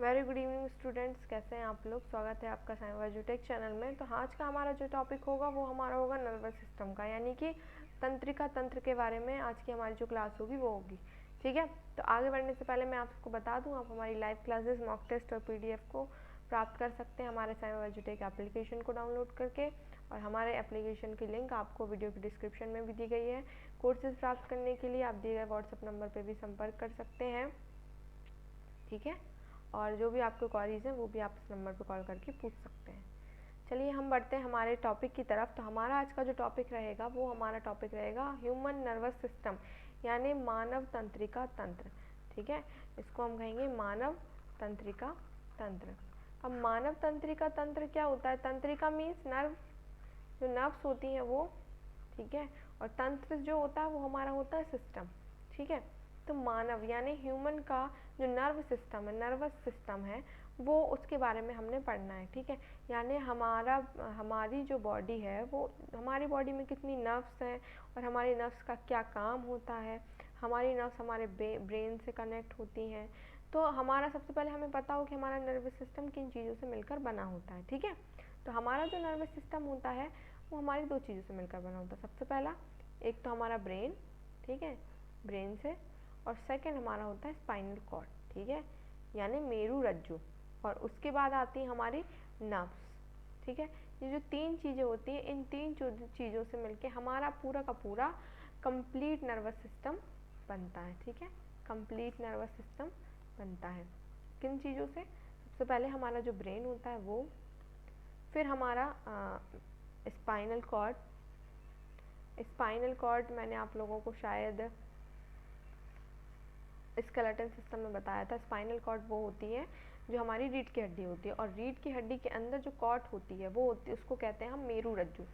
Very good evening students, कैसे हैं आप लोग। स्वागत है आपका साइंस एजुटेक चैनल में। तो आज का हमारा जो टॉपिक होगा वो हमारा होगा नर्वस सिस्टम का, यानी कि तंत्रिका तंत्र के बारे में आज की हमारी जो क्लास होगी वो होगी। ठीक है, तो आगे बढ़ने से पहले मैं आपको बता दूं, आप हमारी लाइव क्लासेस, मॉक टेस्ट और पीडीएफ को प्राप्त कर सकते हैं हमारे साइंस एजुटेक एप्लीकेशन को डाउनलोड करके, और हमारे एप्लीकेशन की लिंक आपको वीडियो की डिस्क्रिप्शन में भी दी गई है। कोर्सेज प्राप्त करने के लिए आप दिए गए व्हाट्सएप नंबर पर भी संपर्क कर सकते हैं। ठीक है, और जो भी आपके क्वेरीज हैं वो भी आप इस नंबर पर कॉल करके पूछ सकते हैं। चलिए हम बढ़ते हैं हमारे टॉपिक की तरफ। तो हमारा आज का जो टॉपिक रहेगा वो हमारा टॉपिक रहेगा ह्यूमन नर्वस सिस्टम, यानी मानव तंत्रिका तंत्र। ठीक है, इसको हम कहेंगे मानव तंत्रिका तंत्र। अब मानव तंत्रिका तंत्र क्या होता है? तंत्रिका मीन्स नर्व, जो नर्व्स होती हैं वो। ठीक है, और तंत्र जो होता है वो हमारा होता है सिस्टम। ठीक है, तो मानव यानी ह्यूमन का जो नर्व सिस्टम है, नर्वस सिस्टम है, वो उसके बारे में हमने पढ़ना है। ठीक है, यानी हमारी जो बॉडी है वो, हमारी बॉडी में कितनी नर्व्स हैं और हमारी नर्व्स का क्या काम होता है। हमारी नर्व्स हमारे ब्रेन से कनेक्ट होती हैं। तो हमारा सबसे पहले हमें पता हो कि हमारा नर्वस सिस्टम किन चीज़ों से मिलकर बना होता है। ठीक है, तो हमारा जो नर्वस सिस्टम होता है वो हमारी दो चीज़ों से मिलकर बना होता है। सबसे पहला एक तो हमारा ब्रेन, ठीक है, ब्रेन से, और सेकंड हमारा होता है स्पाइनल कॉर्ड। ठीक है, यानी मेरू रज्जु, और उसके बाद आती है हमारी नर्व्स। ठीक है, ये जो तीन चीज़ें होती हैं, इन तीन चीज़ों से मिलके हमारा पूरा का पूरा कंप्लीट नर्वस सिस्टम बनता है। ठीक है, कंप्लीट नर्वस सिस्टम बनता है किन चीज़ों से? सबसे पहले हमारा जो ब्रेन होता है वो, फिर हमारा स्पाइनल कॉर्ड। स्पाइनल कॉर्ड मैंने आप लोगों को शायद स्केलेटन सिस्टम में बताया था। स्पाइनल कॉर्ड वो होती है जो हमारी रीढ़ की हड्डी होती है, और रीढ़ की हड्डी के अंदर जो कॉर्ड होती है वो होती है, उसको कहते हैं हम मेरू रज्जु।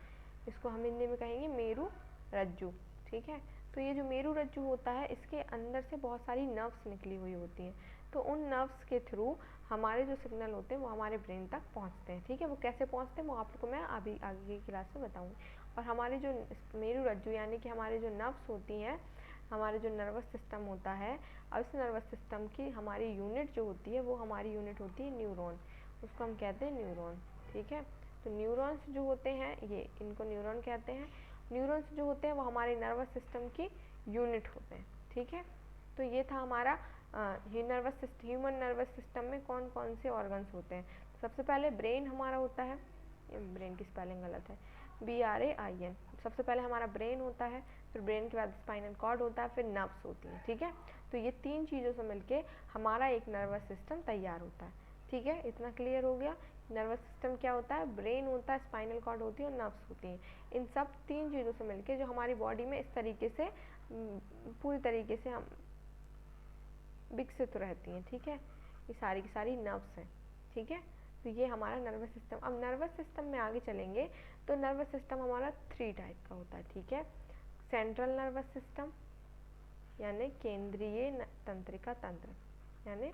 इसको हम हिंदी में कहेंगे मेरू रज्जु। ठीक है, तो ये जो मेरू रज्जु होता है इसके अंदर से बहुत सारी नर्व्स निकली हुई होती हैं। तो उन नर्व्स के थ्रू हमारे जो सिग्नल होते हैं वो हमारे ब्रेन तक पहुंचते हैं। ठीक है, वो कैसे पहुंचते हैं वो आपको मैं अभी आगे की क्लास में बताऊंगी। और हमारी जो मेरू रज्जु यानी कि हमारी जो नर्व्स होती हैं, हमारे जो नर्वस सिस्टम होता है, अब इस नर्वस सिस्टम की हमारी यूनिट जो होती है वो हमारी यूनिट होती है न्यूरॉन, उसको हम कहते हैं न्यूरॉन। ठीक है, तो न्यूरॉन्स जो होते हैं ये, इनको न्यूरॉन कहते हैं। न्यूरॉन्स जो होते हैं वो हमारे नर्वस सिस्टम की यूनिट होते हैं। ठीक है, तो ये था हमारा ह्यूमन नर्वस सिस्टम में कौन कौन से ऑर्गन्स होते हैं। सबसे पहले ब्रेन हमारा होता है, ब्रेन की स्पेलिंग गलत है, BRAIN। सबसे पहले हमारा ब्रेन होता है, फिर ब्रेन के बाद स्पाइनल कॉर्ड होता है, फिर नर्व्स होती हैं। ठीक है, तो ये तीन चीज़ों से मिलके हमारा एक नर्वस सिस्टम तैयार होता है। ठीक है, इतना क्लियर हो गया। नर्वस सिस्टम क्या होता है? ब्रेन होता है, स्पाइनल कॉर्ड होती है और नर्व्स होती हैं। इन सब तीन चीज़ों से मिलके जो हमारी बॉडी में इस तरीके से पूरी तरीके से हम विकसित रहती हैं। ठीक है, ये सारी की सारी नर्व्स हैं। ठीक है, तो ये हमारा नर्वस सिस्टम। अब नर्वस सिस्टम में आगे चलेंगे तो नर्वस सिस्टम हमारा 3 टाइप का होता है। ठीक है, सेंट्रल नर्वस सिस्टम यानी केंद्रीय तंत्रिका तंत्र, यानी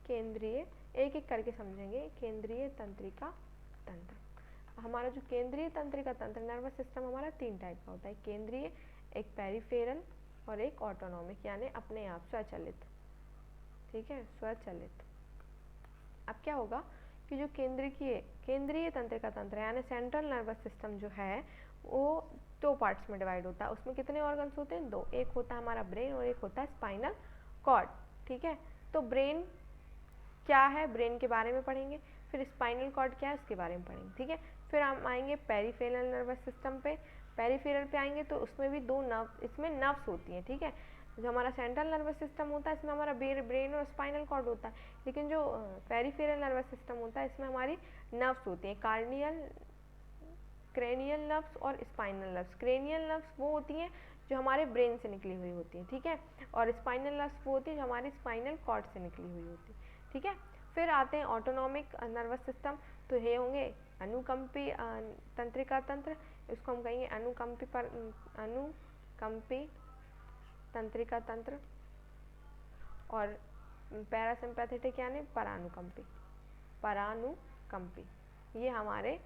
केंद्रीय, एक एक करके समझेंगे। केंद्रीय तंत्रिका तंत्र, हमारा जो केंद्रीय तंत्रिका तंत्र नर्वस सिस्टम हमारा 3 टाइप का होता है। केंद्रीय, एक पेरिफेरल और एक ऑटोनॉमिक, यानी अपने आप स्वचालित। ठीक है, स्वचालित। अब क्या होगा कि जो केंद्रीय तंत्रिका तंत्र यानी सेंट्रल नर्वस सिस्टम जो है वो 2 पार्ट्स में डिवाइड होता है। उसमें कितने ऑर्गन्स होते हैं? 2। एक होता है हमारा ब्रेन और एक होता है स्पाइनल कॉर्ड। ठीक है, तो ब्रेन क्या है, ब्रेन के बारे में पढ़ेंगे, फिर स्पाइनल कॉर्ड क्या है उसके बारे में पढ़ेंगे। ठीक है, फिर हम आएंगे पेरिफेरल नर्वस सिस्टम पे। पेरिफेरल पे आएंगे तो उसमें भी 2 नर्व, इसमें नर्व्स होती हैं। ठीक है, जो हमारा सेंट्रल नर्वस सिस्टम होता है इसमें हमारा ब्रेन और स्पाइनल कॉर्ड होता है, लेकिन जो पेरिफेरल नर्वस सिस्टम होता है इसमें हमारी नर्व्स होती हैं, कार्डियल, क्रेनियल नर्व्स और स्पाइनल नर्व्स। क्रेनियल नर्व्स वो होती हैं जो हमारे ब्रेन से निकली हुई होती हैं। ठीक है, और स्पाइनल नर्व्स वो होती हैं जो हमारे स्पाइनल कॉर्ड से निकली हुई होती है। ठीक है, फिर आते हैं ऑटोनॉमिक नर्वस सिस्टम। तो ये होंगे अनुकंपी तंत्रिका तंत्र, इसको हम कहेंगे अनुकंपी तंत्रिका तंत्र, और पैरासिम्पैथेटिक यानी परानुकंपी। परानुकंपी ये हमारे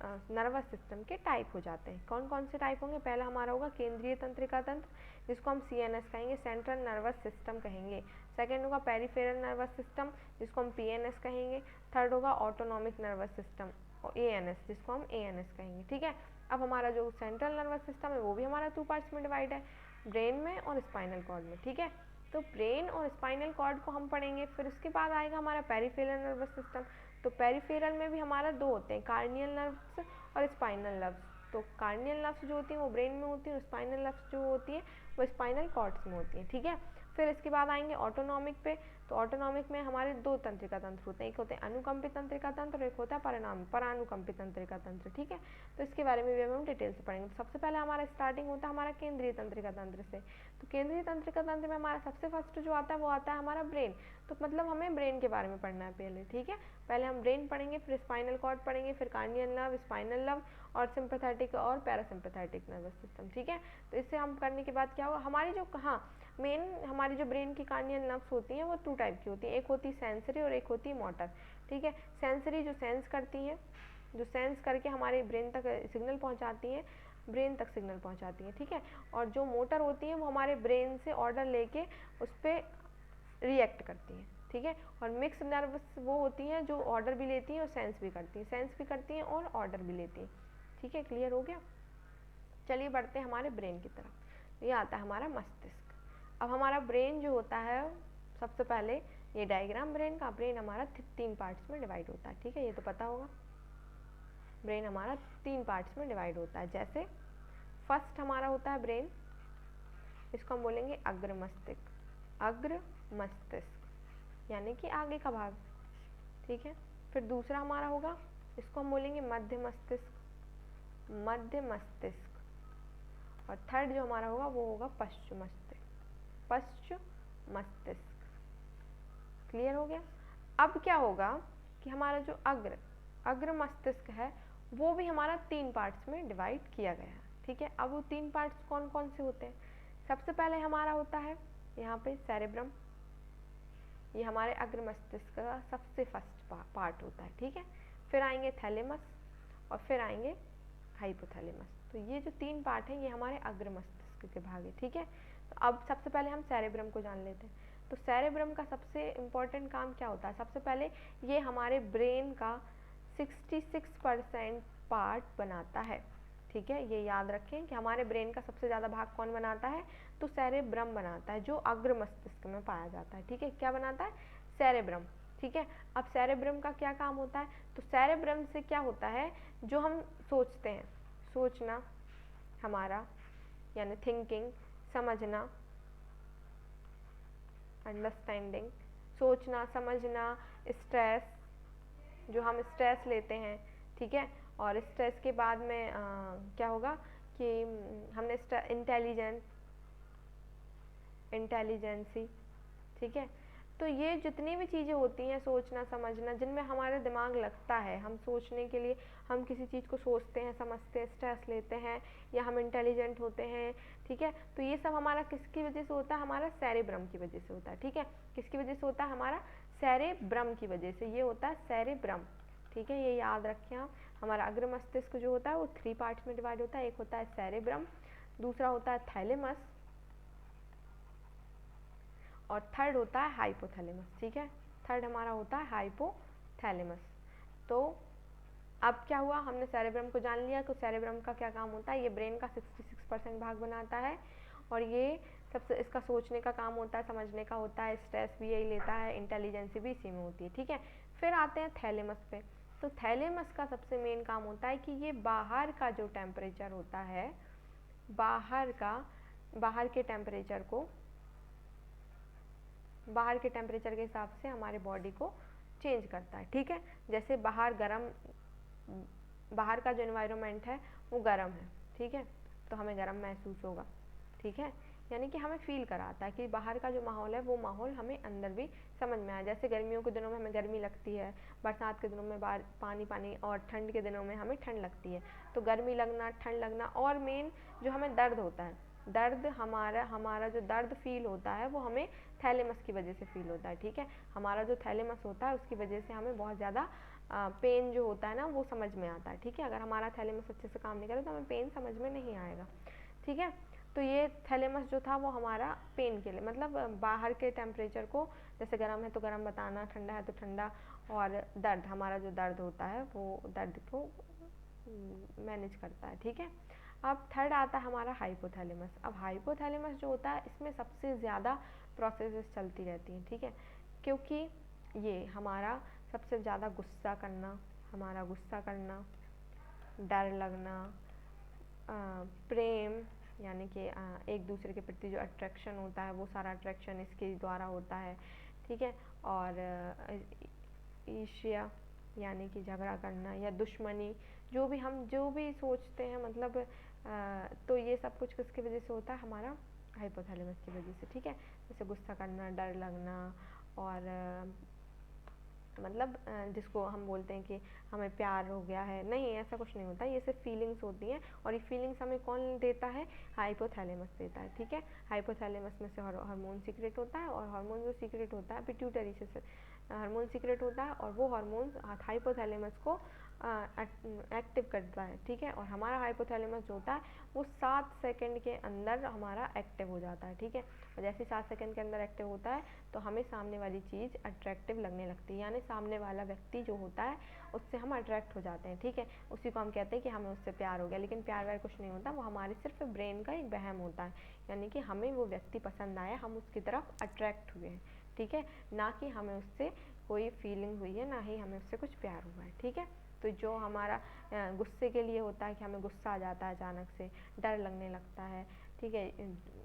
नर्वस सिस्टम के टाइप हो जाते हैं। कौन कौन से टाइप होंगे? पहला हमारा होगा केंद्रीय तंत्रिका तंत्र, जिसको हम CNS कहेंगे, सेंट्रल नर्वस सिस्टम कहेंगे। सेकेंड होगा पेरिफेरल नर्वस सिस्टम, जिसको हम PNS कहेंगे। थर्ड होगा ऑटोनॉमिक नर्वस सिस्टम, और ANS, जिसको हम ANS कहेंगे। ठीक है, अब हमारा जो सेंट्रल नर्वस सिस्टम है वो भी हमारा 2 पार्ट्स में डिवाइड है, ब्रेन में और स्पाइनल कॉर्ड में। ठीक है, तो ब्रेन और स्पाइनल कॉर्ड को हम पढ़ेंगे। फिर उसके बाद आएगा हमारा पेरिफेरल नर्वस सिस्टम। तो पेरिफेरल में भी हमारा 2 होते हैं, कार्नियल नर्व्स और स्पाइनल नर्व्स। तो कार्नियल नर्व्स जो होती हैं वो ब्रेन में होती हैं, और स्पाइनल नर्व्स जो होती हैं वो स्पाइनल कॉर्ड्स में होती हैं। ठीक है, फिर इसके बाद आएंगे ऑटोनॉमिक पे। तो ऑटोनॉमिक में हमारे 2 तंत्रिका तंत्र होते हैं, एक होते हैं अनुकंपित तंत्रिका तंत्र और एक होता है परानुकंपित तंत्रिका तंत्र। ठीक है, तो इसके बारे में भी हम डिटेल से पढ़ेंगे। तो सबसे पहले हमारा स्टार्टिंग होता है हमारा केंद्रीय तंत्रिका तंत्र से। तो केंद्रीय तंत्रिका तंत्र में हमारा सबसे फर्स्ट जो आता है वो आता है हमारा ब्रेन। तो मतलब हमें ब्रेन के बारे में पढ़ना है पहले। ठीक है, पहले हम ब्रेन पढ़ेंगे, फिर स्पाइनल कॉर्ड पढ़ेंगे, फिर कार्नियल नर्व, स्पाइनल नर्व और सिंपैथेटिक और पैरासिम्पैथेटिक नर्वस सिस्टम। ठीक है, तो इससे हम करने के बाद क्या होगा, हमारी जो मेन हमारी जो ब्रेन की कार्नियल नर्व्स होती हैं वो 2 टाइप की होती हैं, एक होती है सेंसरी और एक होती है मोटर। ठीक है, सेंसरी जो सेंस करती हैं, जो सेंस करके हमारे ब्रेन तक सिग्नल पहुंचाती हैं, ब्रेन तक सिग्नल पहुंचाती हैं। ठीक है, और जो मोटर होती हैं वो हमारे ब्रेन से ऑर्डर लेके उस पर रिएक्ट करती हैं। ठीक है, और मिक्स नर्व्स वो होती हैं जो ऑर्डर भी लेती हैं और सेंस भी करती हैं और ऑर्डर भी लेती हैं। ठीक है, क्लियर हो गया? चलिए बढ़ते हैं हमारे ब्रेन की तरफ। ये आता है हमारा मस्तिष्क। अब हमारा ब्रेन जो होता है, सबसे पहले ये डायग्राम ब्रेन का, ब्रेन हमारा 3 पार्ट्स में डिवाइड होता है। ठीक है, ये तो पता होगा, ब्रेन हमारा 3 पार्ट्स में डिवाइड होता है। जैसे फर्स्ट हमारा होता है ब्रेन, इसको हम बोलेंगे अग्र मस्तिष्क, अग्र मस्तिष्क यानी कि आगे का भाग। ठीक है, फिर दूसरा हमारा होगा, इसको हम बोलेंगे मध्य मस्तिष्क, मध्य मस्तिष्क। और थर्ड जो हमारा होगा वो होगा पश्च मस्तिष्क, पश्च मस्तिष्क। क्लियर हो गया? अब क्या होगा कि हमारा जो अग्र मस्तिष्क है वो भी हमारा 3 पार्ट्स में डिवाइड किया गया है। ठीक है, अब वो 3 पार्ट्स कौन कौन से होते हैं? सबसे पहले हमारा होता है यहाँ पे सेरेब्रम, ये हमारे अग्र मस्तिष्क का सबसे फर्स्ट पार्ट होता है। ठीक है, फिर आएंगे थैलेमस और फिर आएंगे हाइपोथैलेमस। तो ये जो 3 पार्ट हैं ये हमारे अग्र मस्तिष्क के भाग है। ठीक है, तो अब सबसे पहले हम सेरेब्रम को जान लेते हैं। तो सेरेब्रम का सबसे इम्पोर्टेंट काम क्या होता है? सबसे पहले ये हमारे ब्रेन का 66% पार्ट बनाता है। ठीक है, ये याद रखें कि हमारे ब्रेन का सबसे ज़्यादा भाग कौन बनाता है? तो सेरेब्रम बनाता है, जो अग्र मस्तिष्क में पाया जाता है। ठीक है, क्या बनाता है? सेरेब्रम। ठीक है, अब सेरेब्रम का क्या काम होता है? तो सेरेब्रम से क्या होता है, जो हम सोचते हैं, सोचना हमारा यानी थिंकिंग, समझना अंडरस्टैंडिंग, सोचना समझना, स्ट्रेस, जो हम स्ट्रेस लेते हैं। ठीक है, और स्ट्रेस के बाद में क्या होगा कि हमने इंटेलिजेंसी। ठीक है, तो ये जितनी भी चीज़ें होती हैं, सोचना समझना, जिनमें हमारा दिमाग लगता है, हम सोचने के लिए हम किसी चीज़ को सोचते हैं, समझते हैं, स्ट्रेस लेते हैं, या हम इंटेलिजेंट होते हैं। ठीक है, तो ये सब हमारा किसकी वजह से होता है? हमारा सेरेब्रम की वजह से होता है। ठीक है, किसकी वजह से होता है? हमारा सेरेब्रम की वजह से ये होता है सेरेब्रम। ठीक है, ये याद रखें आप। हमारा अग्र मस्तिष्क जो होता है वो 3 पार्ट्स में डिवाइड होता है, एक होता है सेरेब्रम, दूसरा होता है थैलेमस और थर्ड होता है हाइपोथैलेमस। ठीक है, थर्ड हमारा होता है हाइपोथैलेमस। तो अब क्या हुआ, हमने सेरेब्रम को जान लिया। तो सेरेब्रम का क्या काम होता है? ये ब्रेन का 66% भाग बनाता है, और ये सबसे इसका सोचने का काम होता है, समझने का होता है, स्ट्रेस भी यही लेता है, इंटेलिजेंसी भी इसी में होती है। ठीक है, फिर आते हैं थैलेमस पे। तो थैलेमस का सबसे मेन काम होता है कि ये बाहर का जो टेम्परेचर होता है, बाहर के टेम्परेचर के हिसाब से हमारे बॉडी को चेंज करता है। ठीक है, जैसे बाहर का जो एनवायरनमेंट है वो गर्म है। ठीक है, तो हमें गर्म महसूस होगा। ठीक है, यानी कि हमें फील कराता है कि बाहर का जो माहौल है वो माहौल हमें अंदर भी समझ में आया। जैसे गर्मियों के दिनों में हमें गर्मी लगती है, बरसात के दिनों में पानी, और ठंड के दिनों में हमें ठंड लगती है। तो गर्मी लगना, ठंड लगना, और मेन जो हमें दर्द होता है, दर्द हमारा जो दर्द फील होता है वो हमें थैलेमस की वजह से फील होता है। ठीक है, हमारा जो थैलेमस होता है उसकी वजह से हमें बहुत ज़्यादा पेन जो होता है ना वो समझ में आता है, ठीक है। अगर हमारा थैलेमस अच्छे से काम नहीं करे तो हमें पेन समझ में नहीं आएगा, ठीक है। तो ये थैलेमस जो था वो हमारा पेन के लिए, मतलब बाहर के टेम्परेचर को, जैसे गर्म है तो गर्म बताना, ठंडा है तो ठंडा, और दर्द, हमारा जो दर्द होता है वो दर्द को मैनेज करता है, ठीक है। अब थर्ड आता है हमारा हाइपोथैलेमस। अब हाइपोथैलेमस जो होता है इसमें सबसे ज़्यादा प्रोसेसेस चलती रहती हैं, ठीक है, क्योंकि ये हमारा सबसे ज़्यादा गुस्सा करना, हमारा गुस्सा करना, डर लगना, प्रेम यानी कि एक दूसरे के प्रति जो अट्रैक्शन होता है वो सारा अट्रैक्शन इसके द्वारा होता है, ठीक है। और ईर्ष्या यानी कि झगड़ा करना या दुश्मनी, जो भी हम जो भी सोचते हैं, मतलब तो ये सब कुछ किसकी वजह से होता है, हमारा हाइपोथैलेमस की वजह से, ठीक है। जैसे गुस्सा करना, डर लगना, और मतलब जिसको हम बोलते हैं कि हमें प्यार हो गया है, नहीं, ऐसा कुछ नहीं होता, ये सिर्फ फीलिंग्स होती हैं, और ये फीलिंग्स हमें कौन देता है, हाइपोथैलेमस देता है, ठीक है। हाइपोथैलेमस में से हार्मोन सीक्रेट होता है, और हार्मोन जो सीक्रेट होता है पिट्यूटरी से हार्मोन सीक्रेट होता है, और वो हार्मोन हाइपोथैलेमस को एक्टिव करता है, ठीक है। और हमारा हाइपोथैलेमस जो होता है वो 7 सेकंड के अंदर हमारा एक्टिव हो जाता है, ठीक है। और जैसे 7 सेकंड के अंदर एक्टिव होता है तो हमें सामने वाली चीज़ अट्रैक्टिव लगने लगती है, यानी सामने वाला व्यक्ति जो होता है उससे हम अट्रैक्ट हो जाते हैं, ठीक है। उसी को हम कहते हैं कि हमें उससे प्यार हो गया, लेकिन प्यार व्यार कुछ नहीं होता, वो हमारे सिर्फ ब्रेन का एक वहम होता है, यानी कि हमें वो व्यक्ति पसंद आया, हम उसकी तरफ अट्रैक्ट हुए हैं, ठीक है, ना कि हमें उससे कोई फीलिंग हुई है, ना ही हमें उससे कुछ प्यार हुआ है, ठीक है। तो जो हमारा गुस्से के लिए होता है कि हमें गुस्सा आ जाता है अचानक से, डर लगने लगता है, ठीक है,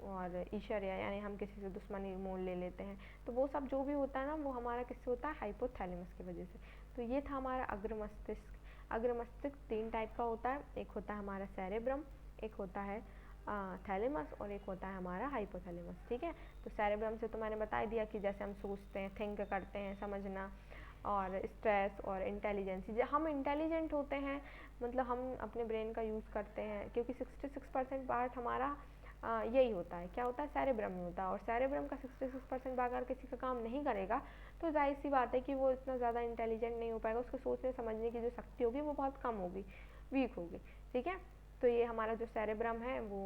और ईर्ष्या यानी हम किसी से दुश्मनी मोल ले लेते हैं, तो वो सब जो भी होता है ना वो हमारा किससे होता है, हाइपोथैलेमस की वजह से। तो ये था हमारा अग्र मस्तिष्क। अग्र मस्तिष्क 3 टाइप का होता है, एक होता है हमारा सेरेब्रम, एक होता है थैलेमस, और एक होता है हमारा हाइपोथैलेमस, ठीक है। तो सेरेब्रम से तो मैंने बता ही दिया कि जैसे हम सोचते हैं, थिंक करते हैं, समझना, और स्ट्रेस और इंटेलिजेंसी, हम इंटेलिजेंट होते हैं, मतलब हम अपने ब्रेन का यूज़ करते हैं, क्योंकि 66% पार्ट हमारा यही होता है, क्या होता है, सेरेब्रम में होता है, और सेरेब्रम का 66% भाग अगर किसी का काम नहीं करेगा तो जाहिर सी बात है कि वो इतना ज़्यादा इंटेलिजेंट नहीं हो पाएगा, उसको सोचने समझने की जो शक्ति होगी वो बहुत कम होगी, वीक होगी, ठीक है। तो ये हमारा जो सेरेब्रम है वो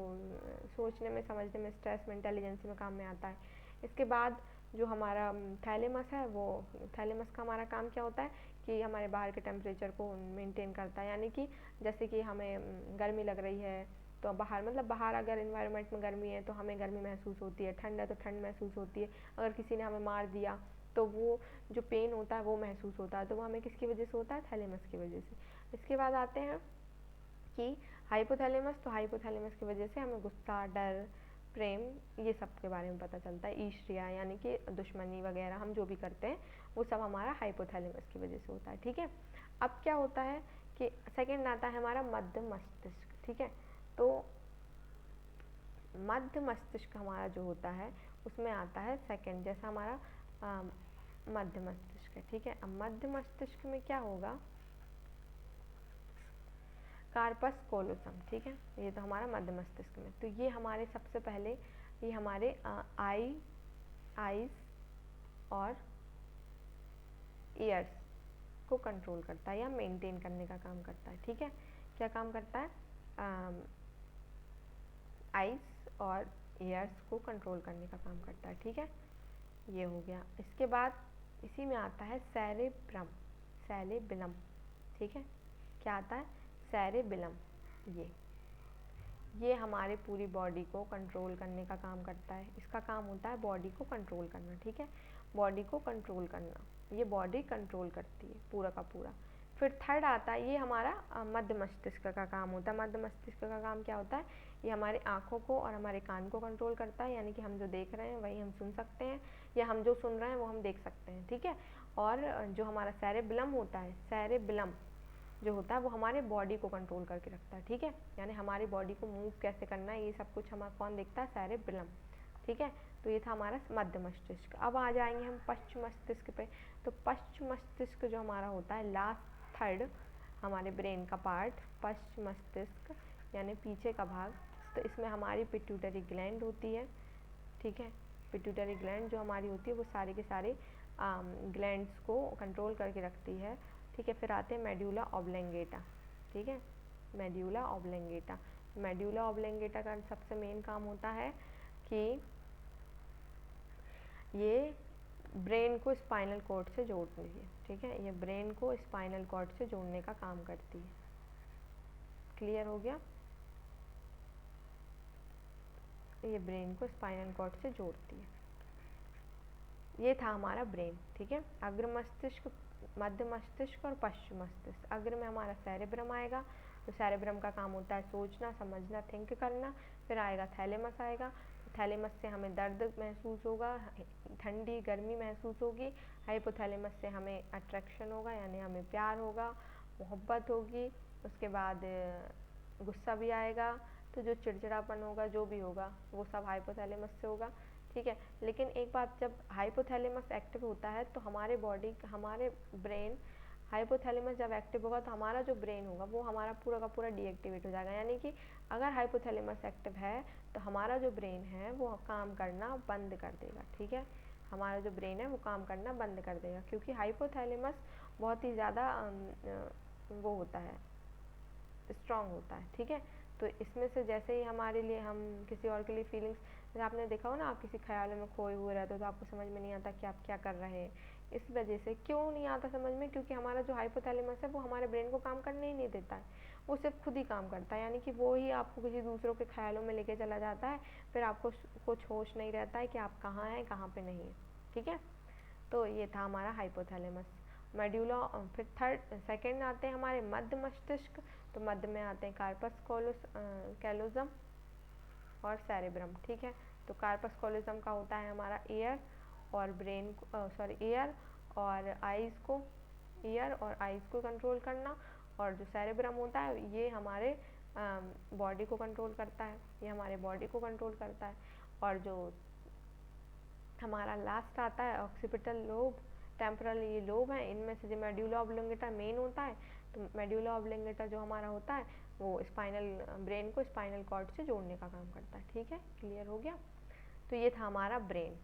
सोचने में, समझने में, स्ट्रेस में, इंटेलिजेंसी में काम में आता है। इसके बाद जो हमारा थैलेमस है, वो थैलेमस का हमारा काम क्या होता है कि हमारे बाहर के टेम्परेचर को मेंटेन करता है, यानी कि जैसे कि हमें गर्मी लग रही है तो बाहर, मतलब बाहर अगर इन्वायरमेंट में गर्मी है तो हमें गर्मी महसूस होती है, ठंड है तो ठंड महसूस होती है, अगर किसी ने हमें मार दिया तो वो जो पेन होता है वो महसूस होता है, तो वो हमें किसकी वजह से होता है, थैलेमस की वजह से। इसके बाद आते हैं कि हाइपोथैलेमस, तो हाइपोथैलेमस की वजह से हमें गुस्सा, डर, प्रेम, ये सब के बारे में पता चलता है, ईर्ष्या यानी कि दुश्मनी वगैरह हम जो भी करते हैं वो सब हमारा हाइपोथैलेमस की वजह से होता है, ठीक है। अब क्या होता है कि सेकंड आता है हमारा मध्य मस्तिष्क, ठीक है। तो मध्य मस्तिष्क हमारा जो होता है उसमें आता है सेकंड, जैसा हमारा मध्य मस्तिष्क है, ठीक है। अब मध्य मस्तिष्क में क्या होगा, कार्पस कोलोसम, ठीक है, ये तो हमारा मध्य मस्तिष्क में। तो ये हमारे सबसे पहले ये हमारे आईज और ईयर्स को कंट्रोल करता है या मेंटेन करने का काम करता है, ठीक है। क्या काम करता है, आईज और ईयर्स को कंट्रोल करने का काम करता है, ठीक है, ये हो गया। इसके बाद इसी में आता है सेरेब्रम, सेरेबेलम, ठीक है, क्या आता है, सेरेबेलम, ये हमारे पूरी बॉडी को कंट्रोल करने का काम करता है, इसका काम होता है बॉडी को कंट्रोल करना, ठीक है, बॉडी को कंट्रोल करना, ये बॉडी कंट्रोल करती है पूरा का पूरा। फिर थर्ड आता है ये हमारा मध्य मस्तिष्क का काम होता है। मध्य मस्तिष्क का काम क्या होता है, ये हमारे आँखों को और हमारे कान को कंट्रोल करता है, यानी कि हम जो देख रहे हैं वही हम सुन सकते हैं, या हम जो सुन रहे हैं वो हम देख सकते हैं, ठीक है। और जो हमारा सेरेबेलम होता है, सेरेबेलम जो होता है वो हमारे बॉडी को कंट्रोल करके रखता है, ठीक है, यानी हमारी बॉडी को मूव कैसे करना है ये सब कुछ हमारा कौन देखता है, सेरेबेलम, ठीक है। तो ये था हमारा मध्य मस्तिष्क। अब आ जाएंगे हम पश्च मस्तिष्क पे। तो पश्च मस्तिष्क जो हमारा होता है लास्ट थर्ड हमारे ब्रेन का पार्ट, पश्च मस्तिष्क यानी पीछे का भाग, तो इसमें हमारी पिट्यूटरी ग्लैंड होती है, ठीक है। पिट्यूटरी ग्लैंड जो हमारी होती है वो सारे के सारे ग्लैंड्स को कंट्रोल करके रखती है, ठीक है। फिर आते हैं मेड्यूला ऑब्लेंगेटा, ठीक है, मेड्यूला ऑब्लेंगेटा। मेड्यूला ऑब्लेंगेटा का सबसे मेन काम होता है कि ये ब्रेन को स्पाइनल कॉर्ड से जोड़ती है, ठीक है, ये ब्रेन को स्पाइनल कॉर्ड से जोड़ने का काम करती है। क्लियर हो गया? ये ब्रेन को स्पाइनल कॉर्ड से जोड़ती है। ये था हमारा ब्रेन, ठीक है। अग्र मस्तिष्क, मध्य मस्तिष्क और पश्चिम मस्तिष्क। अग्र में हमारा सेरेब्रम आएगा, तो सेरेब्रम का काम होता है सोचना, समझना, थिंक करना। फिर आएगा थैलेमस आएगा, थैलेमस से हमें दर्द महसूस होगा, ठंडी गर्मी महसूस होगी। हाइपोथैलेमस से हमें अट्रैक्शन होगा, यानी हमें प्यार होगा, मोहब्बत होगी। उसके बाद गुस्सा भी आएगा, तो जो चिड़चिड़ापन होगा, जो भी होगा, वो सब हाइपोथैलेमस से होगा, ठीक है। लेकिन एक बात, जब हाइपोथैलेमस एक्टिव होता है तो हमारे ब्रेन, हाइपोथैलेमस जब एक्टिव होगा तो हमारा जो ब्रेन होगा वो हमारा पूरा का पूरा डीएक्टिवेट हो जाएगा। यानी कि अगर हाइपोथैलेमस एक्टिव है तो हमारा जो ब्रेन है वो काम करना बंद कर देगा, ठीक है। हमारा जो ब्रेन है वो काम करना बंद कर देगा, क्योंकि हाइपोथैलेमस बहुत ही ज़्यादा वो होता है, स्ट्रॉन्ग होता है, ठीक है। तो इसमें से जैसे ही हमारे लिए, हम किसी और के लिए फीलिंग्स, जैसे आपने देखा हो ना, आप किसी ख्यालों में खोए हुए रहते हो तो आपको समझ में नहीं आता कि आप क्या कर रहे हैं। इस वजह से क्यों नहीं आता समझ में, क्योंकि हमारा जो हाइपोथैलेमस है वो हमारे ब्रेन को काम करने ही नहीं देता है, वो सिर्फ खुद ही काम करता है। यानी कि वो ही आपको किसी दूसरों के ख्यालों में लेके चला जाता है, फिर आपको कुछ होश नहीं रहता है कि आप कहाँ हैं, कहाँ पे नहीं है, ठीक है। तो ये था हमारा हाइपोथैलेमस, मेड्यूला। फिर सेकंड आते हैं हमारे मध्य मस्तिष्क। तो मध्य में आते हैं कार्पस कैलोजम और सेरेब्रम, ठीक है। तो कार्पस कैलोजम का होता है हमारा ईयर और ब्रेन को, ईयर और आईज को कंट्रोल करना। और जो सेरेब्रम होता है ये हमारे बॉडी को कंट्रोल करता है, ये हमारे बॉडी को कंट्रोल करता है। और जो हमारा लास्ट आता है ऑक्सीपिटल लोब, टेम्पोरल, ये लोब है, इनमें से जो मेड्यूला ऑब्लोंगेटा मेन होता है। तो मेड्यूला ऑब्लोंगेटा जो हमारा होता है वो ब्रेन को स्पाइनल कॉर्ड से जोड़ने का काम करता है, ठीक है। क्लियर हो गया? तो ये था हमारा ब्रेन,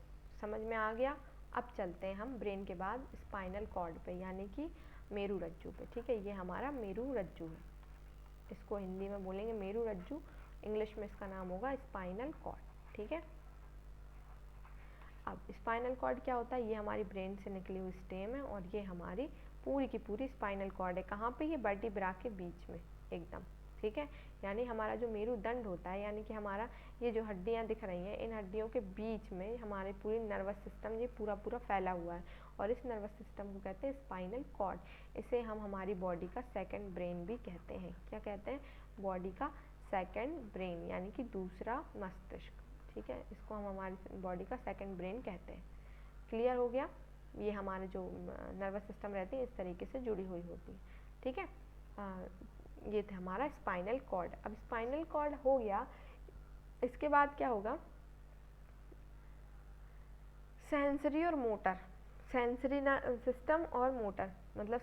समझ में आ गया। अब चलते हैं हम ब्रेन के बाद स्पाइनल कॉर्ड पे, यानी कि मेरू रज्जू पे, ठीक है। ये हमारा मेरू रज्जू है, इसको हिंदी में बोलेंगे मेरू रज्जू, इंग्लिश में इसका नाम होगा स्पाइनल कॉर्ड, ठीक है। अब स्पाइनल कॉर्ड क्या होता है, ये हमारी ब्रेन से निकली हुई स्टेम है और ये हमारी पूरी की पूरी स्पाइनल कॉर्ड है। कहाँ पे? ये वर्टिब्रा के बीच में एकदम, ठीक है। यानी हमारा जो मेरुदंड होता है, यानी कि हमारा ये जो हड्डियाँ दिख रही हैं, इन हड्डियों के बीच में हमारे पूरी नर्वस सिस्टम ये पूरा फैला हुआ है, और इस नर्वस सिस्टम को कहते हैं स्पाइनल कॉर्ड। इसे हम हमारी बॉडी का सेकेंड ब्रेन भी कहते हैं। क्या कहते हैं? बॉडी का सेकेंड ब्रेन, यानी कि दूसरा मस्तिष्क, ठीक है। इसको हम हमारी बॉडी का सेकंड ब्रेन कहते हैं। क्लियर हो गया? ये हमारे जो नर्वस सिस्टम रहती है इस तरीके से जुड़ी हुई होती है, ठीक है। ये था हमारा स्पाइनल कॉर्ड। अब स्पाइनल कॉर्ड हो गया, इसके बाद क्या होगा? सेंसरी और मोटर, सेंसरी सिस्टम और मोटर, मतलब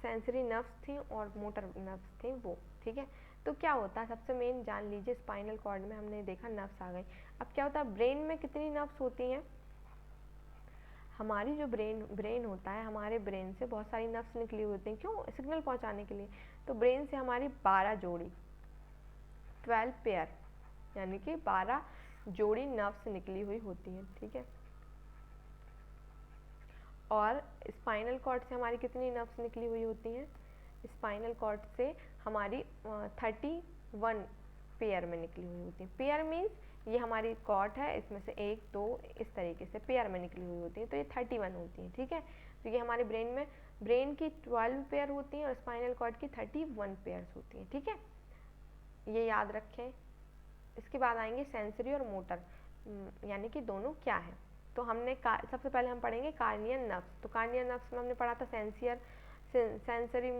सेंसरी नर्व्स थी और मोटर नर्व्स थी वो, ठीक है। तो क्या होता है, सबसे मेन जान लीजिए, स्पाइनल कॉर्ड में हमने देखा नर्व्स आ गई। अब क्या होता है, ब्रेन में कितनी नर्व्स होती हैं? हमारी जो ब्रेन होता है, हमारे ब्रेन से बहुत सारी नर्व्स निकली होती हैं, क्यों? सिग्नल पहुंचाने के लिए। तो ब्रेन से हमारी 12 जोड़ी, 12 पेयर, यानी कि 12 जोड़ी नर्व्स निकली हुई होती हैं, ठीक है। और स्पाइनल कॉर्ड से हमारी कितनी नर्व्स निकली हुई होती हैं? स्पाइनल कॉर्ड से हमारी 31 पेयर में निकली हुई होती है। पेयर मीन्स ये हमारी कॉर्ड है, इसमें से 1 2 इस तरीके से पेयर में निकली हुई होती है, तो ये 31 होती है, ठीक है। तो ये हमारे ब्रेन की 12 पेयर होती हैं और स्पाइनल कॉर्ड की 31 पेयर्स होती हैं, ठीक है। ये याद रखें। इसके बाद आएंगे सेंसरी और मोटर, यानी कि दोनों क्या है। तो सबसे पहले हम पढ़ेंगे कार्नियल नर्व्स। तो कार्नियल नर्व्स में हमने पढ़ा था सेंसरी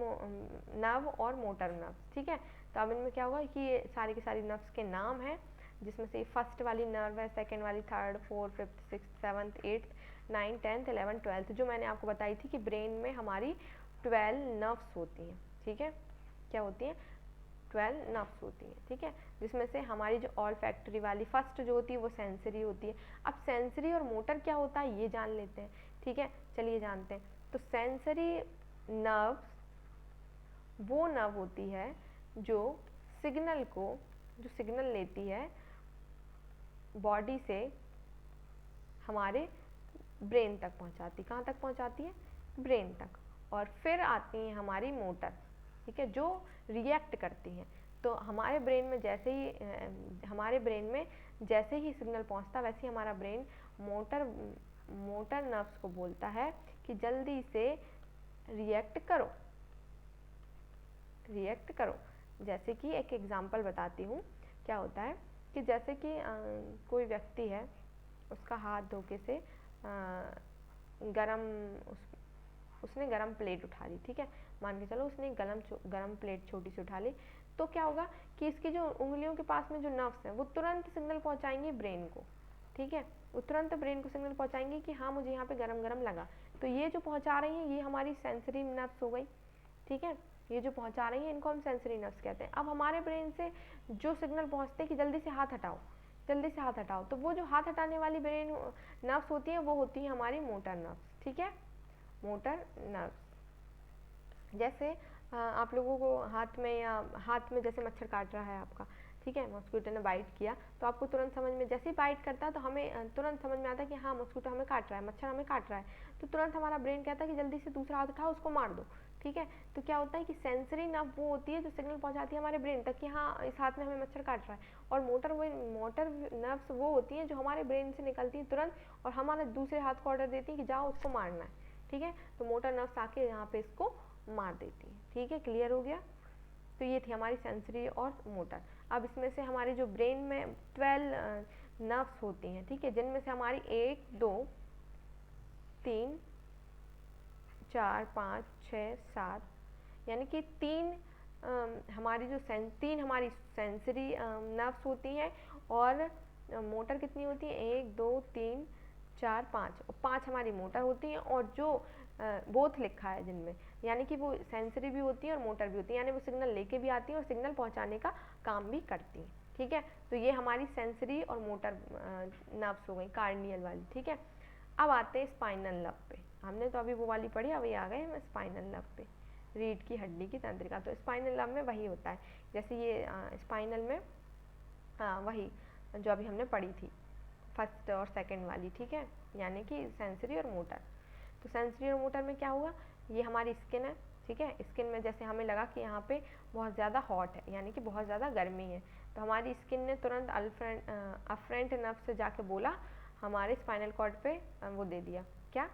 नर्व और मोटर नर्व्स, ठीक है। तो अब इनमें क्या होगा कि ये सारी की सारी नर्व्स के नाम हैं, जिसमें से फर्स्ट वाली नर्व है, सेकंड वाली, third, fourth, fifth, sixth, seventh, eighth, 9th, 10th, 11th, 12th, जो मैंने आपको बताई थी कि ब्रेन में हमारी 12 नर्व्स होती हैं, ठीक है। क्या होती हैं? 12 नर्व्स होती हैं, ठीक है। जिसमें से हमारी जो ऑल फैक्ट्री वाली फर्स्ट जो होती है वो सेंसरी होती है। अब सेंसरी और मोटर क्या होता है ये जान लेते हैं, ठीक है। चलिए जानते हैं। तो सेंसरी नर्व्स वो नर्व होती है जो सिग्नल लेती है बॉडी से हमारे ब्रेन तक पहुंचाती। कहाँ तक पहुंचाती है? ब्रेन तक। और फिर आती हैं हमारी मोटर, ठीक है, जो रिएक्ट करती हैं। तो हमारे ब्रेन में जैसे ही सिग्नल पहुंचता, वैसे ही हमारा ब्रेन मोटर नर्व्स को बोलता है कि जल्दी से रिएक्ट करो। जैसे कि एक एग्जांपल बताती हूँ। क्या होता है कि जैसे कि कोई व्यक्ति है, उसका हाथ धोखे से उसने गरम प्लेट उठा ली, ठीक है, मान के चलो उसने गरम प्लेट छोटी सी उठा ली। तो क्या होगा कि इसकी जो उंगलियों के पास में जो नर्व्स हैं वो तुरंत सिग्नल पहुंचाएंगे ब्रेन को, ठीक है, वो तुरंत ब्रेन को सिग्नल पहुंचाएंगे कि हाँ मुझे यहाँ पे गरम गरम लगा। तो ये जो पहुंचा रही हैं ये हमारी सेंसरी नर्व्स हो गई, ठीक है, ये जो पहुंचा रही हैं इनको हम सेंसरी नर्व्स कहते हैं। अब हमारे ब्रेन से जो सिग्नल पहुंचते हैं कि जल्दी से हाथ हटाओ, तो वो जो हाथ हटाने वाली ब्रेन नर्व्स होती हैं वो होती है हमारी मोटर नर्व्स, ठीक है, मोटर नर्व्स। जैसे आप लोगों को हाथ में जैसे मच्छर काट रहा है आपका, ठीक है, मॉस्किटो ने बाइट किया, तो आपको तुरंत समझ में, जैसे ही बाइट करता है तो हमें तुरंत समझ में आता है कि हाँ मॉस्किटो हमें काट रहा है, मच्छर हमें काट रहा है। तो तुरंत हमारा ब्रेन कहता है कि जल्दी से दूसरा हाथ उठाओ, उसको मार दो, ठीक है। तो क्या होता है कि सेंसरी नर्व वो होती है जो सिग्नल पहुंचाती है हमारे ब्रेन तक कि हाँ इस हाथ में हमें मच्छर काट रहा है, और मोटर नर्व्स वो होती हैं जो हमारे ब्रेन से निकलती हैं तुरंत और हमारे दूसरे हाथ को ऑर्डर देती है कि जाओ उसको मारना है, ठीक है। तो मोटर नर्व्स आके यहाँ पे इसको मार देती है, ठीक है, क्लियर हो गया। तो ये थी हमारी सेंसरी और मोटर। अब इसमें से हमारे जो ब्रेन में 12 नर्व्स होती हैं, ठीक है, जिनमें से हमारी 1 2 3 4 5 6 7 यानी कि तीन हमारी सेंसरी नर्व्स होती हैं, और मोटर कितनी होती है? 1 2 3 4 5, और 5 हमारी मोटर होती हैं, और जो बोथ लिखा है जिनमें, यानी कि वो सेंसरी भी होती है और मोटर भी होती है, यानी वो सिग्नल लेके भी आती है और सिग्नल पहुंचाने का काम भी करती हैं, ठीक है। तो ये हमारी सेंसरी और मोटर नर्व्स हो गई कार्नियल वाली, ठीक है। अब आते हैं स्पाइनल नर्व पे। हमने तो अभी वो वाली पढ़ी, अभी आ गए हम स्पाइनल नर्व पे, रीढ़ की हड्डी की तंत्रिका। तो स्पाइनल नर्व में वही होता है, जैसे ये स्पाइनल में वही जो अभी हमने पढ़ी थी फर्स्ट और सेकंड वाली, ठीक है, यानी कि सेंसरी और मोटर। तो सेंसरी और मोटर में क्या हुआ, ये हमारी स्किन है, ठीक है, स्किन में जैसे हमें लगा कि यहाँ पे बहुत ज़्यादा हॉट है, यानी कि बहुत ज़्यादा गर्मी है, तो हमारी स्किन ने तुरंत अफरेंट नर्व से जाके बोला हमारे स्पाइनल कॉर्ड पे वो दे दिया, क्या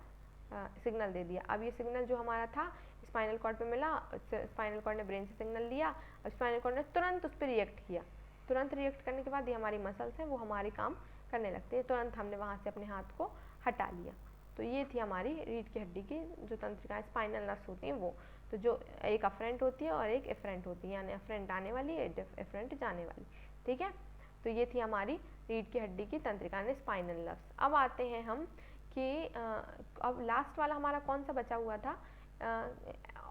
सिग्नल दे दिया। अब ये सिग्नल जो हमारा था स्पाइनल कॉर्ड पे मिला, स्पाइनल कॉर्ड ने ब्रेन से सिग्नल लिया और स्पाइनल कॉर्ड ने तुरंत उस पर रिएक्ट किया। तुरंत रिएक्ट करने के बाद ये हमारी मसल्स हैं वो हमारे काम करने लगते हैं, तुरंत हमने वहाँ से अपने हाथ को हटा लिया। तो ये थी हमारी रीढ़ की हड्डी की जो तंत्रिकाएं स्पाइनल नर्व्स होती हैं वो। तो जो एक अफरेंट होती है और एक एफरेंट होती है, यानी अफरेंट आने वाली एफरेंट जाने वाली, ठीक है। तो ये थी हमारी रीढ़ की हड्डी की तंत्रिका यानी स्पाइनल नर्व्स। अब आते हैं हम कि अब लास्ट वाला हमारा कौन सा बचा हुआ था,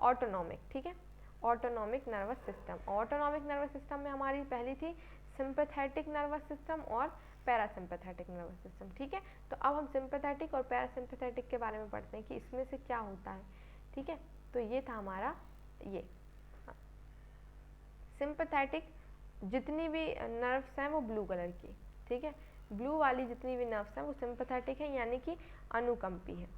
ऑटोनॉमिक, ठीक है, autonomic nervous system. Autonomic nervous system में हमारी पहली थी सिंपैथेटिक नर्वस सिस्टम और पैरासिम्पैथेटिक नर्वस सिस्टम, ठीक है। तो अब हम सिंपैथेटिक और पैरासिम्पैथेटिक के बारे में पढ़ते हैं कि इसमें से क्या होता है, ठीक है। तो ये था हमारा ये सिंपैथेटिक, जितनी भी नर्व्स हैं वो ब्लू कलर की, ठीक है, ब्लू वाली जितनी भी नर्व्स हैं वो सिंपैथेटिक है, यानी कि अनुकंपी है,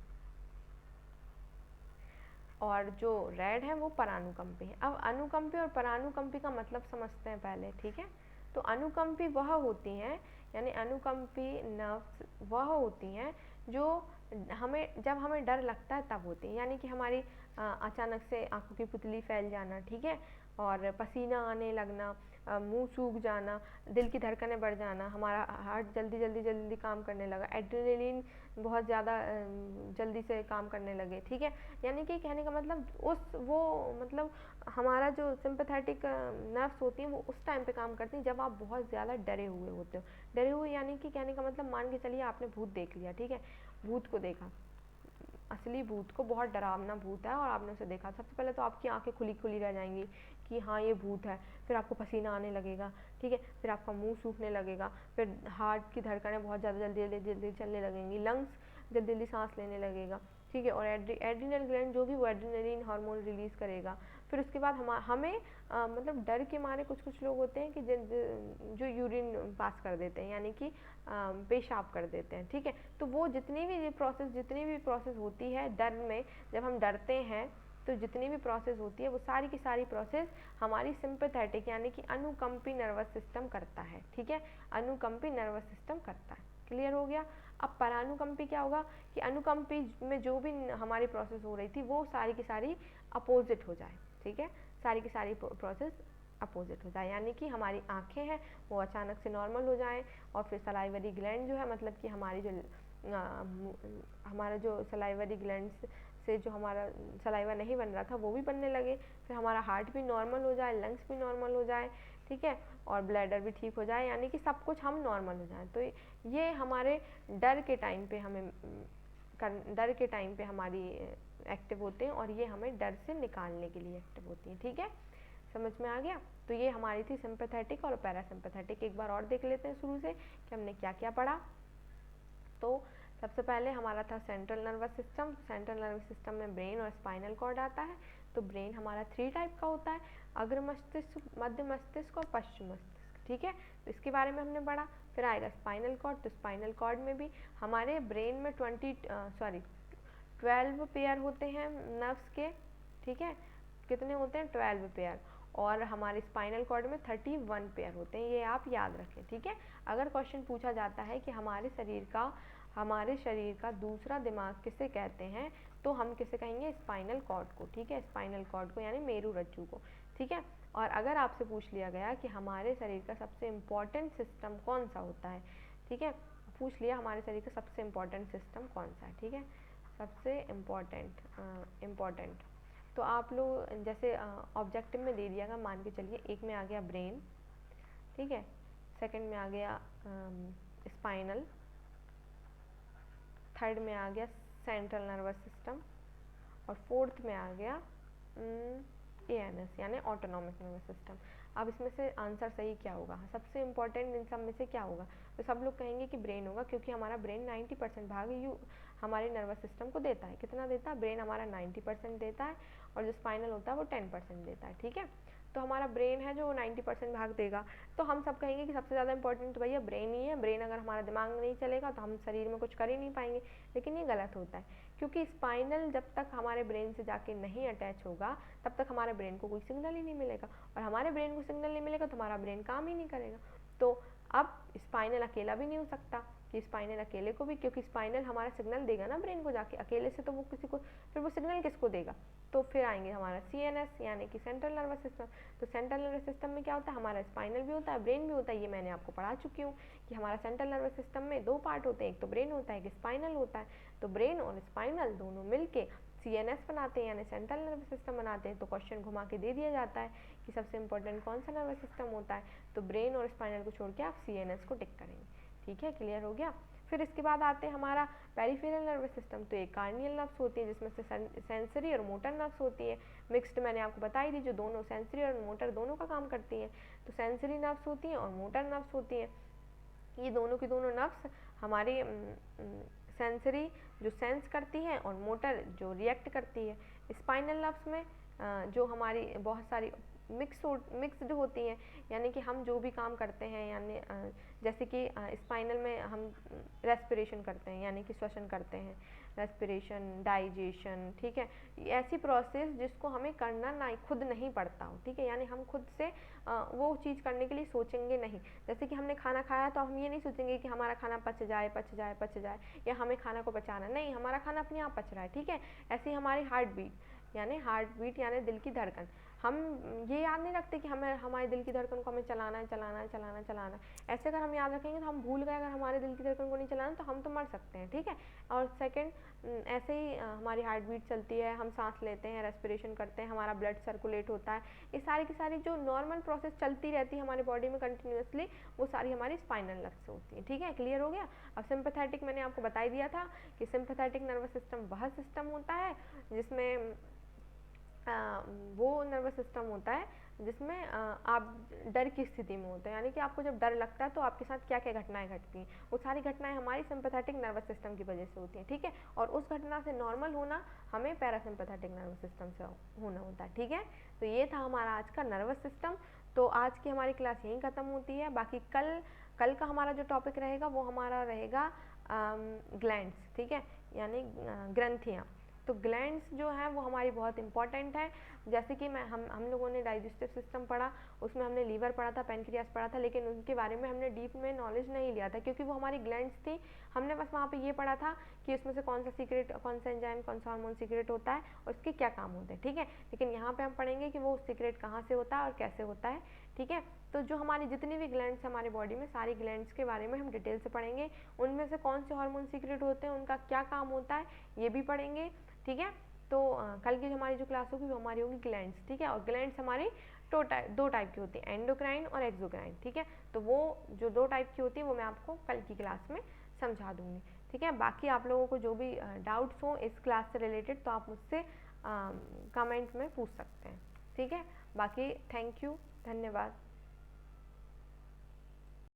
और जो रेड है वो परानुकंपी है। अब अनुकंपी और परानुकंपी का मतलब समझते हैं पहले, ठीक है। तो अनुकंपी वह होती हैं, यानी अनुकंपी नर्व्स वह होती हैं जो जब हमें डर लगता है तब होती हैं, यानी कि हमारी अचानक से आंखों की पुतली फैल जाना, ठीक है, और पसीना आने लगना, मुंह सूख जाना, दिल की धड़कनें बढ़ जाना, हमारा हार्ट जल्दी काम करने लगा, एड्रेनलिन बहुत ज़्यादा जल्दी से काम करने लगे, ठीक है। यानी कि कहने का मतलब मतलब हमारा जो सिंपैथेटिक नर्व्स होती हैं वो उस टाइम पे काम करती हैं जब आप बहुत ज़्यादा डरे हुए होते हो। डरे हुए यानी कि कहने का मतलब मान के चलिए आपने भूत देख लिया, ठीक है, भूत को देखा, असली भूत को, बहुत डरावना भूत है और आपने उसे देखा, सबसे पहले तो आपकी आंखें खुली रह जाएंगी कि हाँ ये भूत है, फिर आपको पसीना आने लगेगा, ठीक है, फिर आपका मुंह सूखने लगेगा, फिर हार्ट की धड़कनें बहुत ज़्यादा जल्दी चलने लगेंगी, लंग्स जल्दी सांस लेने लगेगा, ठीक है, और एड्रिनल ग्लैंड जो भी वो एड्रिनलिन हार्मोन रिलीज़ करेगा। फिर उसके बाद हमें मतलब डर के मारे कुछ लोग होते हैं कि जो यूरिन पास कर देते हैं, यानी कि पेशाब कर देते हैं, ठीक है। तो वो जितनी भी प्रोसेस होती है डर में, जब हम डरते हैं तो जितनी भी प्रोसेस होती है वो सारी की सारी प्रोसेस हमारी सिंपैथेटिक यानी कि अनुकंपी नर्वस सिस्टम करता है, ठीक है, अनुकंपी नर्वस सिस्टम करता है। क्लियर हो गया। अब परानुकंपी क्या होगा कि अनुकंपी में जो भी हमारी प्रोसेस हो रही थी वो सारी की सारी अपोजिट हो जाए, ठीक है, सारी की सारी प्रोसेस अपोजिट हो जाए, यानी कि हमारी आंखें हैं वो अचानक से नॉर्मल हो जाएं, और फिर सलाइवरी ग्लैंड जो है, मतलब कि हमारी जो हमारा जो सलाइवरी ग्लैंड से जो हमारा सलाइवा नहीं बन रहा था वो भी बनने लगे, फिर हमारा हार्ट भी नॉर्मल हो जाए, लंग्स भी नॉर्मल हो जाए, ठीक है, और ब्लैडर भी ठीक हो जाए, यानी कि सब कुछ हम नॉर्मल हो जाए। तो ये हमारे डर के टाइम पे हमारी एक्टिव होते हैं, और ये हमें डर से निकालने के लिए एक्टिव होती हैं, ठीक है, समझ में आ गया। तो ये हमारी थी सिंपैथेटिक और पैरासिम्पैथेटिक। एक बार और देख लेते हैं शुरू से कि हमने क्या क्या पढ़ा। तो सबसे पहले हमारा था central nervous system. Central nervous system में ब्रेन और स्पाइनल कॉर्ड आता है। तो ब्रेन हमारा 3 टाइप का होता है, अग्र मस्तिष्क, मध्य मस्तिष्क और पश्चिम मस्तिष्क, ठीक है, तो इसके बारे में हमने पढ़ा। फिर आएगा स्पाइनल कॉर्ड। तो स्पाइनल कॉर्ड में भी हमारे ब्रेन में 12 पेयर होते हैं नर्व्स के, ठीक है, कितने होते हैं 12 पेयर, और हमारे स्पाइनल कॉर्ड में 31 पेयर होते हैं, ये आप याद रखें, ठीक है। अगर क्वेश्चन पूछा जाता है कि हमारे शरीर का दूसरा दिमाग किसे कहते हैं, तो हम किसे कहेंगे, स्पाइनल कॉर्ड को, ठीक है, स्पाइनल कॉर्ड को यानी मेरुरज्जु को, ठीक है। और अगर आपसे पूछ लिया गया कि हमारे शरीर का सबसे इम्पॉर्टेंट सिस्टम कौन सा होता है, ठीक है, पूछ लिया हमारे शरीर का सबसे इम्पॉर्टेंट सिस्टम कौन सा है, ठीक है, सबसे इम्पॉर्टेंट, तो आप लोग जैसे ऑब्जेक्टिव में दे दिया, मान के चलिए एक में आ गया ब्रेन, ठीक है, सेकंड में आ गया स्पाइनल, थर्ड में आ गया सेंट्रल नर्वस सिस्टम, और फोर्थ में आ गया ANS यानी ऑटोनॉमिक नर्वस सिस्टम। अब इसमें से आंसर सही क्या होगा, सबसे इम्पोर्टेंट इन सब में से क्या होगा, तो सब लोग कहेंगे कि ब्रेन होगा, क्योंकि हमारा ब्रेन 90% भाग हमारे नर्वस सिस्टम को देता है। कितना देता है, ब्रेन हमारा 90% देता है, और जो स्पाइनल होता है वो 10% देता है, ठीक है। तो हमारा ब्रेन है जो 90% भाग देगा, तो हम सब कहेंगे कि सबसे ज़्यादा इंपॉर्टेंट तो भैया ब्रेन ही है, ब्रेन अगर हमारा दिमाग नहीं चलेगा तो हम शरीर में कुछ कर ही नहीं पाएंगे। लेकिन ये गलत होता है, क्योंकि स्पाइनल जब तक हमारे ब्रेन से जाके नहीं अटैच होगा तब तक हमारे ब्रेन को कोई सिग्नल ही नहीं मिलेगा, और हमारे ब्रेन को सिग्नल नहीं मिलेगा तो हमारा ब्रेन काम ही नहीं करेगा। तो अब स्पाइनल अकेला भी नहीं हो सकता कि स्पाइनल अकेले को भी, क्योंकि स्पाइनल हमारा सिग्नल देगा ना ब्रेन को जाके, अकेले से तो वो किसी को, फिर वो सिग्नल किसको देगा, तो फिर आएंगे हमारा CNS यानी कि सेंट्रल नर्वस सिस्टम। तो सेंट्रल नर्वस सिस्टम में क्या होता है, हमारा स्पाइनल भी होता है, ब्रेन भी होता है, ये मैंने आपको पढ़ा चुकी हूँ कि हमारा सेंट्रल नर्वस सिस्टम में 2 पार्ट होते हैं, एक तो ब्रेन होता है, एक स्पाइनल होता है। तो ब्रेन और स्पाइनल दोनों मिलके CNS बनाते हैं यानी सेंट्रल नर्वस सिस्टम बनाते हैं। तो क्वेश्चन घुमा के दे दिया जाता है कि सबसे इंपॉर्टेंट कौन सा नर्वस सिस्टम होता है, तो ब्रेन और स्पाइनल को छोड़ के आप CNS को टिक करेंगे, ठीक है, क्लियर हो गया। फिर इसके बाद आते हैं हमारा पेरिफेरल नर्वस सिस्टम। तो एक कार्नियल नर्व्स होती है जिसमें से सेंसरी और मोटर नर्व्स होती है, मिक्स्ड मैंने आपको बताई थी, जो दोनों सेंसरी और मोटर दोनों का काम करती हैं। तो सेंसरी नर्व्स होती हैं और मोटर नर्व्स होती हैं, ये दोनों की दोनों नर्व्स हमारी सेंसरी जो सेंस करती है और मोटर जो रिएक्ट करती है। स्पाइनल नर्व्स में जो हमारी बहुत सारी मिक्स्ड होती हैं, यानी कि हम जो भी काम करते हैं, यानी जैसे कि स्पाइनल में हम रेस्पिरेशन करते हैं यानी कि श्वसन करते हैं, रेस्पिरेशन, डाइजेशन, ठीक है, ऐसी प्रोसेस जिसको हमें करना ना खुद नहीं पड़ता हो, ठीक है, यानी हम खुद से वो चीज़ करने के लिए सोचेंगे नहीं। जैसे कि हमने खाना खाया तो हम ये नहीं सोचेंगे कि हमारा खाना पच जाए, या हमें खाना को पचाना, नहीं, हमारा खाना अपने आप पच रहा है, ठीक है। ऐसे ही हमारी हार्ट बीट यानी दिल की धड़कन, हम ये याद नहीं रखते कि हमें हमारे दिल की धड़कन को हमें चलाना है। ऐसे अगर हम याद रखेंगे तो हम भूल गए, अगर हमारे दिल की धड़कन को नहीं चलाना तो हम तो मर सकते हैं, ठीक है। और सेकंड, ऐसे ही हमारी हार्ट बीट चलती है, हम सांस लेते हैं, रेस्पिरेशन करते हैं, हमारा ब्लड सर्कुलेट होता है, ये सारी की सारी जो नॉर्मल प्रोसेस चलती रहती है हमारी बॉडी में कंटिन्यूसली, वो सारी हमारी स्पाइनल नर्व से होती है, ठीक है, क्लियर हो गया। अब सिंपैथेटिक मैंने आपको बता ही दिया था कि सिंपैथेटिक नर्वस सिस्टम वह सिस्टम होता है जिसमें वो नर्वस सिस्टम होता है जिसमें आप डर की स्थिति में होते हैं, यानी कि आपको जब डर लगता है तो आपके साथ क्या क्या घटनाएं घटती हैं, वो सारी घटनाएं हमारी सिंपैथेटिक नर्वस सिस्टम की वजह से होती हैं, ठीक है। और उस घटना से नॉर्मल होना हमें पैरासिम्पैथेटिक नर्वस सिस्टम से होना होता है, ठीक है। तो ये था हमारा आज का नर्वस सिस्टम। तो आज की हमारी क्लास यहीं ख़त्म होती है। बाकी कल का हमारा जो टॉपिक रहेगा वो हमारा रहेगा ग्लैंड्स, ठीक है, यानी ग्रंथियाँ। तो ग्लैंड्स जो हैं वो हमारी बहुत इंपॉर्टेंट है। जैसे कि हम लोगों ने डाइजेस्टिव सिस्टम पढ़ा, उसमें हमने लीवर पढ़ा था, पेनक्रियास पढ़ा था, लेकिन उनके बारे में हमने डीप में नॉलेज नहीं लिया था क्योंकि वो हमारी ग्लैंड्स थी। हमने बस वहाँ पे ये पढ़ा था कि उसमें से कौन सा एंजाइम, कौन सा हार्मोन सीक्रेट होता है और उसके क्या काम होते हैं, ठीक है। लेकिन यहाँ पे हम पढ़ेंगे कि वो सीक्रेट कहाँ से होता है और कैसे होता है, ठीक है। तो जो हमारी जितनी भी ग्लैंड्स हमारे बॉडी में, सारी ग्लैंड्स के बारे में हम डिटेल से पढ़ेंगे। उनमें से कौन से हार्मोन सीक्रेट होते हैं, उनका क्या काम होता है, ये भी पढ़ेंगे, ठीक है। तो कल की हमारी जो क्लास होगी वो हमारी होगी ग्लैंड्स, ठीक है। और ग्लैंड्स हमारी दो टाइप की होती है, एंडोक्राइन और एक्सोक्राइन, ठीक है। तो वो जो 2 टाइप की होती है वो मैं आपको कल की क्लास में समझा दूंगी, ठीक है। बाकी आप लोगों को जो भी डाउट्स हो इस क्लास से रिलेटेड तो आप मुझसे कमेंट में पूछ सकते हैं, ठीक है। बाकी थैंक यू, धन्यवाद।